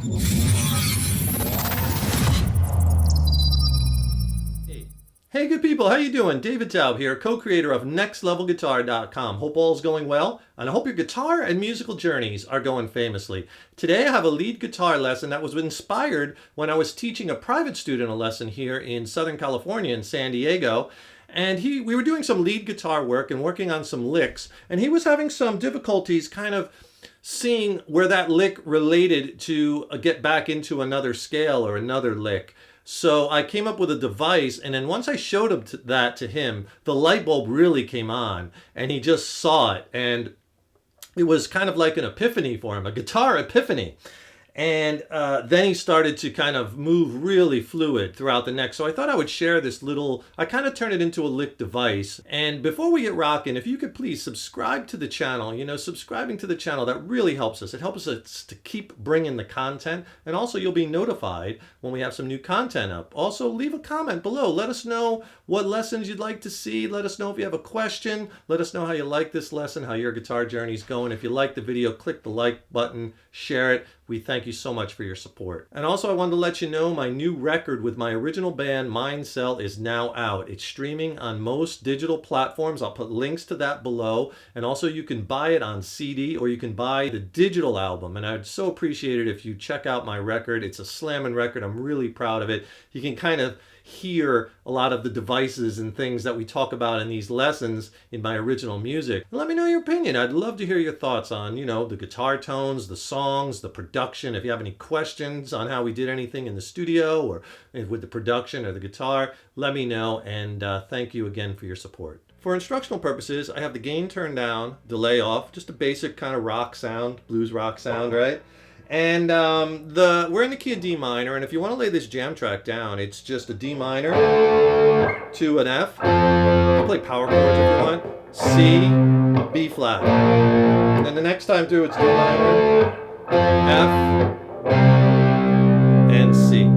Hey good people, how you doing? David Taub here, co-creator of NextLevelGuitar.com. Hope all's going well, and I hope your guitar and musical journeys are going famously. Today I have a lead guitar lesson that was inspired when I was teaching a private student a lesson here in Southern California in San Diego. And we were doing some lead guitar work and working on some licks, and he was having some difficulties kind of seeing where that lick related to get back into another scale or another lick. So I came up with a device, and then once I showed that to him, the light bulb really came on, and he just saw it, and it was kind of like an epiphany for him, a guitar epiphany. And then he started to kind of move really fluid throughout the neck. So I thought I would share this little, I kind of turned it into a lick device. And before we get rocking, if you could please subscribe to the channel. You know, subscribing to the channel, that really helps us. It helps us to keep bringing the content. And also you'll be notified when we have some new content up. Also leave a comment below. Let us know what lessons you'd like to see. Let us know if you have a question. Let us know how you like this lesson, how your guitar journey is going. If you like the video, click the like button, share it. We thank you so much for your support. And also I wanted to let you know my new record with my original band, Mindcell, is now out. It's streaming on most digital platforms. I'll put links to that below. And also you can buy it on CD or you can buy the digital album. And I'd so appreciate it if you check out my record. It's a slamming record. I'm really proud of it. You can kind of hear a lot of the devices and things that we talk about in these lessons in my original music. Let me know your opinion. I'd love to hear your thoughts on, you know, the guitar tones, the songs, the production. If you have any questions on how we did anything in the studio or with the production or the guitar, let me know, and thank you again for your support. For instructional purposes, I have the gain turned down, delay off, just a basic kind of rock sound, blues rock sound, right? And we're in the key of D minor, and if you want to lay this jam track down, it's just a D minor to an F. I'll play power chords if you want. C, B flat. And then the next time through, it's D minor, F, and C.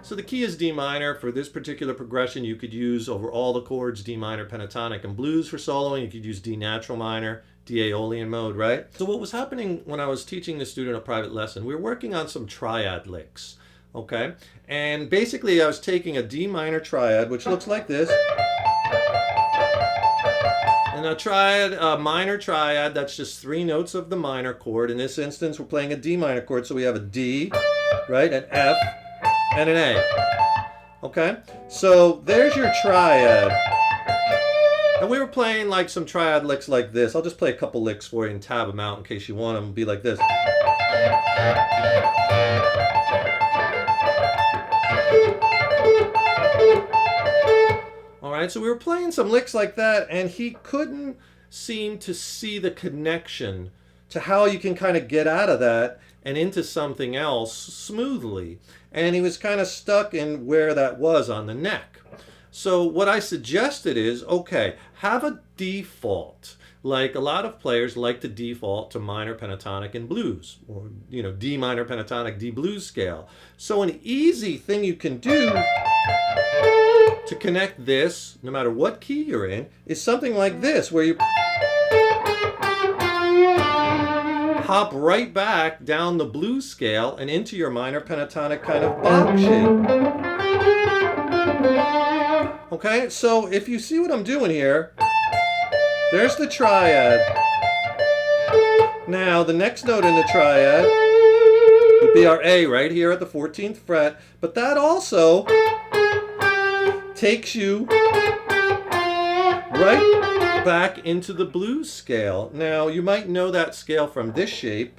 So the key is D minor. For this particular progression, you could use over all the chords D minor, pentatonic, and blues for soloing. You could use D natural minor, D Aeolian mode, right? So what was happening when I was teaching the student a private lesson, we were working on some triad licks, okay? And basically I was taking a D minor triad, which looks like this. And a triad, a minor triad, that's just 3 notes of the minor chord. In this instance, we're playing a D minor chord, so we have a D, right, an F, and an A, okay? So there's your triad. And we were playing like some triad licks like this. I'll just play a couple licks for you and tab them out in case you want them to be like this. All right, so we were playing some licks like that, and he couldn't seem to see the connection to how you can kind of get out of that and into something else smoothly. And he was kind of stuck in where that was on the neck. So what I suggested is, okay, have a default. Like a lot of players like to default to minor, pentatonic, and blues, or, you know, D minor, pentatonic, D blues scale. So an easy thing you can do to connect this, no matter what key you're in, is something like this, where you hop right back down the blues scale and into your minor, pentatonic kind of box shape. Okay, so if you see what I'm doing here, there's the triad. Now, the next note in the triad would be our A right here at the 14th fret, but that also takes you right back into the blues scale. Now, you might know that scale from this shape.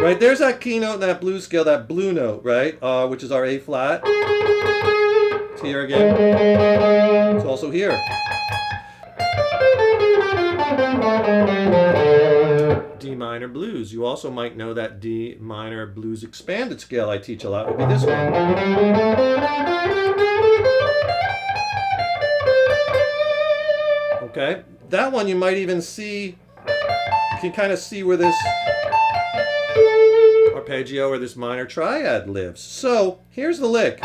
Right, there's that key note in that blues scale, that blue note, right, which is our A flat. It's here again. It's also here. D minor blues. You also might know that D minor blues expanded scale I teach a lot would be this one. Okay, that one you might even see, you can kind of see where this arpeggio or this minor triad lives. So here's the lick.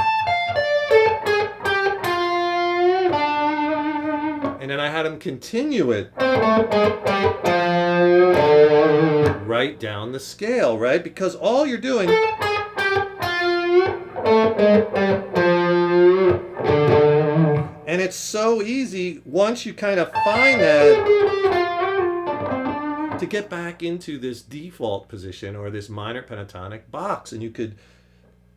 And then I had him continue it right down the scale, right? Because all you're doing and it's so easy once you kind of find that to get back into this default position or this minor pentatonic box, and you could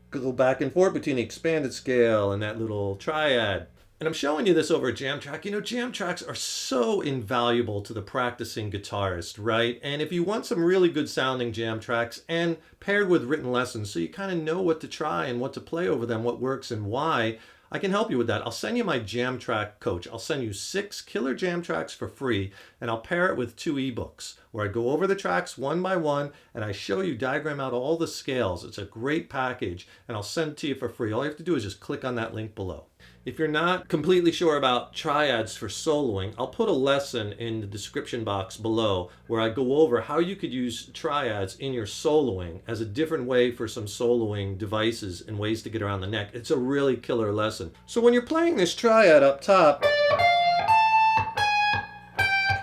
go back and forth between the expanded scale and that little triad. And I'm showing you this over a jam track. You know, jam tracks are so invaluable to the practicing guitarist, right? And if you want some really good sounding jam tracks and paired with written lessons so you kind of know what to try and what to play over them, what works and why, I can help you with that. I'll send you my jam track coach. I'll send you 6 killer jam tracks for free, and I'll pair it with 2 ebooks where I go over the tracks one by one and I show you, diagram out all the scales. It's a great package, and I'll send it to you for free. All you have to do is just click on that link below. If you're not completely sure about triads for soloing, I'll put a lesson in the description box below where I go over how you could use triads in your soloing as a different way for some soloing devices and ways to get around the neck. It's a really killer lesson. So when you're playing this triad up top,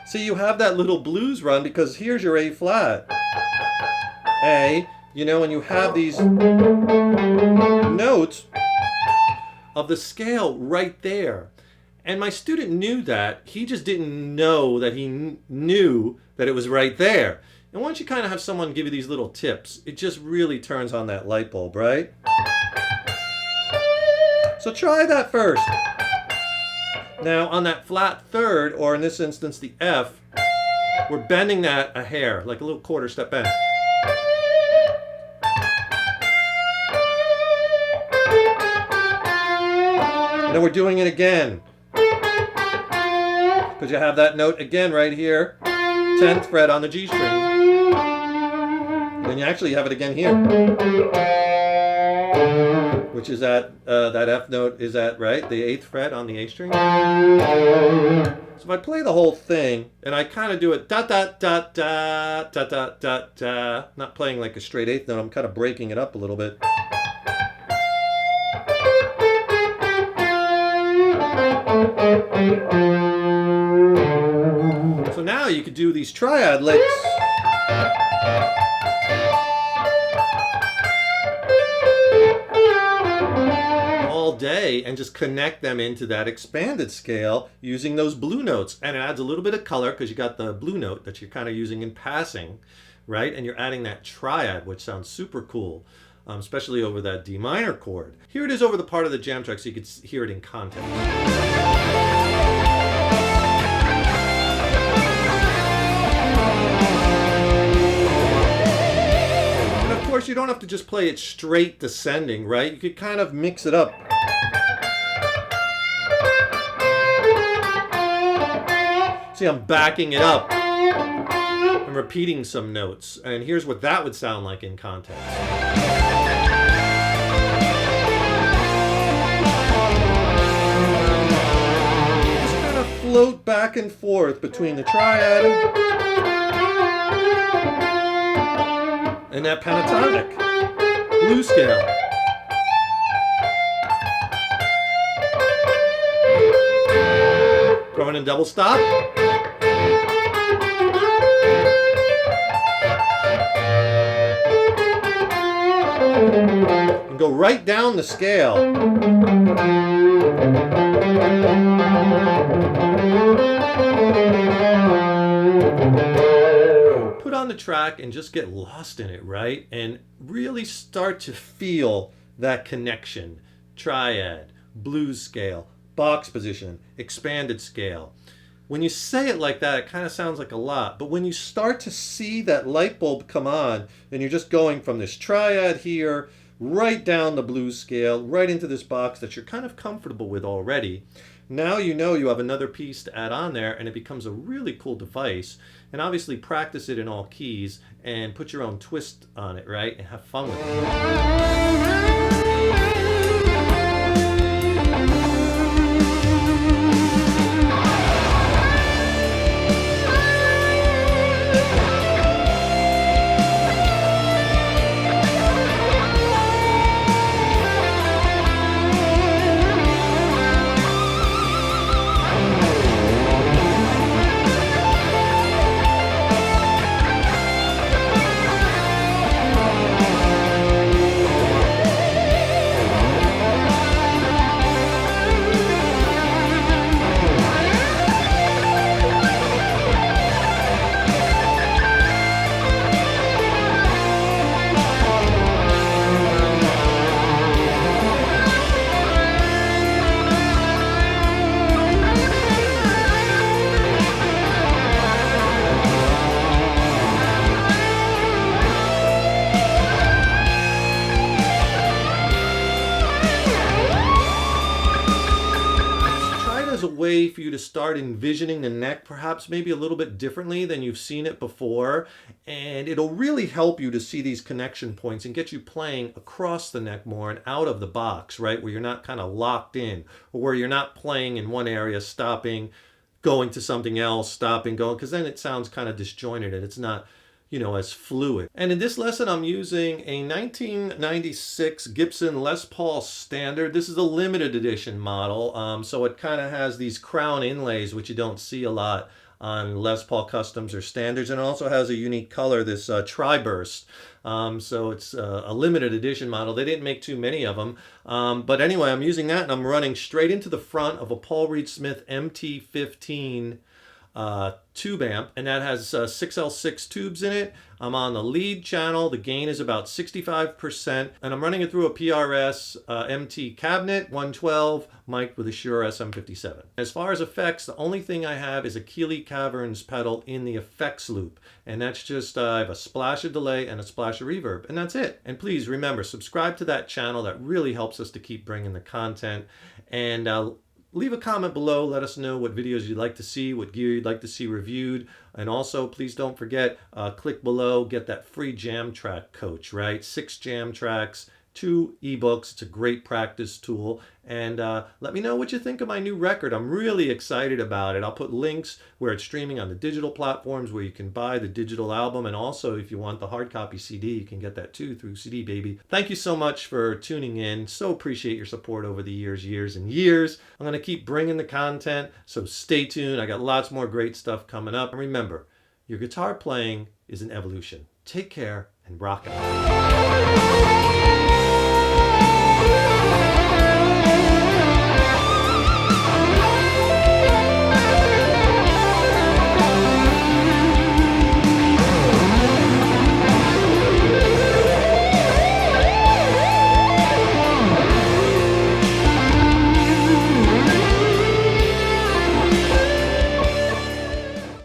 see, you have that little blues run because here's your A flat. A, you know, and you have these notes of the scale right there. And my student knew that. He just didn't know that he knew that it was right there. And once you kind of have someone give you these little tips, it just really turns on that light bulb, right? So try that first. Now on that flat third, or in this instance the F, we're bending that a hair, like a little quarter step bend. And then we're doing it again. Because you have that note again right here. 10th fret on the G string. And then you actually have it again here. Which is that F note is at, right? The 8th fret on the A string. So if I play the whole thing, and I kind of do it da da da da da da da da, not playing like a straight 8th note, I'm kind of breaking it up a little bit. So now you could do these triad licks all day and just connect them into that expanded scale using those blue notes. And it adds a little bit of color because you got the blue note that you're kind of using in passing, right? And you're adding that triad, which sounds super cool. Especially over that D minor chord. Here it is over the part of the jam track so you could hear it in context. And of course you don't have to just play it straight descending, right? You could kind of mix it up. See, I'm backing it up. I'm repeating some notes. And here's what that would sound like in context. Float back and forth between the triad and that pentatonic blue scale. Throwing in double stop. And go right down the scale. Put on the track and just get lost in it, right? And really start to feel that connection. Triad, blues scale, box position, expanded scale. When you say it like that, it kind of sounds like a lot. But when you start to see that light bulb come on, and you're just going from this triad here, right down the blues scale, right into this box that you're kind of comfortable with already. Now you know you have another piece to add on there, and it becomes a really cool device. And obviously practice it in all keys and put your own twist on it, right? And have fun with it. to start envisioning the neck perhaps maybe a little bit differently than you've seen it before. And it'll really help you to see these connection points and get you playing across the neck more and out of the box, right? Where you're not kind of locked in, or where you're not playing in one area, stopping, going to something else, stopping, going, because then it sounds kind of disjointed and it's not, as fluid. And in this lesson, I'm using a 1996 Gibson Les Paul Standard. This is a limited edition model, so it kind of has these crown inlays, which you don't see a lot on Les Paul Customs or Standards, and it also has a unique color, this Tri-Burst. So it's a limited edition model. They didn't make too many of them. But anyway, I'm using that, and I'm running straight into the front of a Paul Reed Smith MT15 tube amp, and that has 6L6 tubes in it. I'm on the lead channel. The gain is about 65%, and I'm running it through a PRS MT cabinet, 112, mic'd with a Shure SM57. As far as effects, the only thing I have is a Keeley Caverns pedal in the effects loop, and that's just I have a splash of delay and a splash of reverb, and that's it. And please remember, subscribe to that channel. That really helps us to keep bringing the content. And leave a comment below. Let us know what videos you'd like to see, what gear you'd like to see reviewed. And also, please don't forget, click below, get that free jam track coach, right? 6 jam tracks, 2 ebooks. It's a great practice tool. And let me know what you think of my new record. I'm really excited about it. I'll put links where it's streaming on the digital platforms where you can buy the digital album. And also, if you want the hard copy CD, you can get that too through CD Baby. Thank you so much for tuning in. So appreciate your support over the years and years. I'm going to keep bringing the content, so stay tuned. I got lots more great stuff coming up. And remember, your guitar playing is an evolution. Take care and rock out.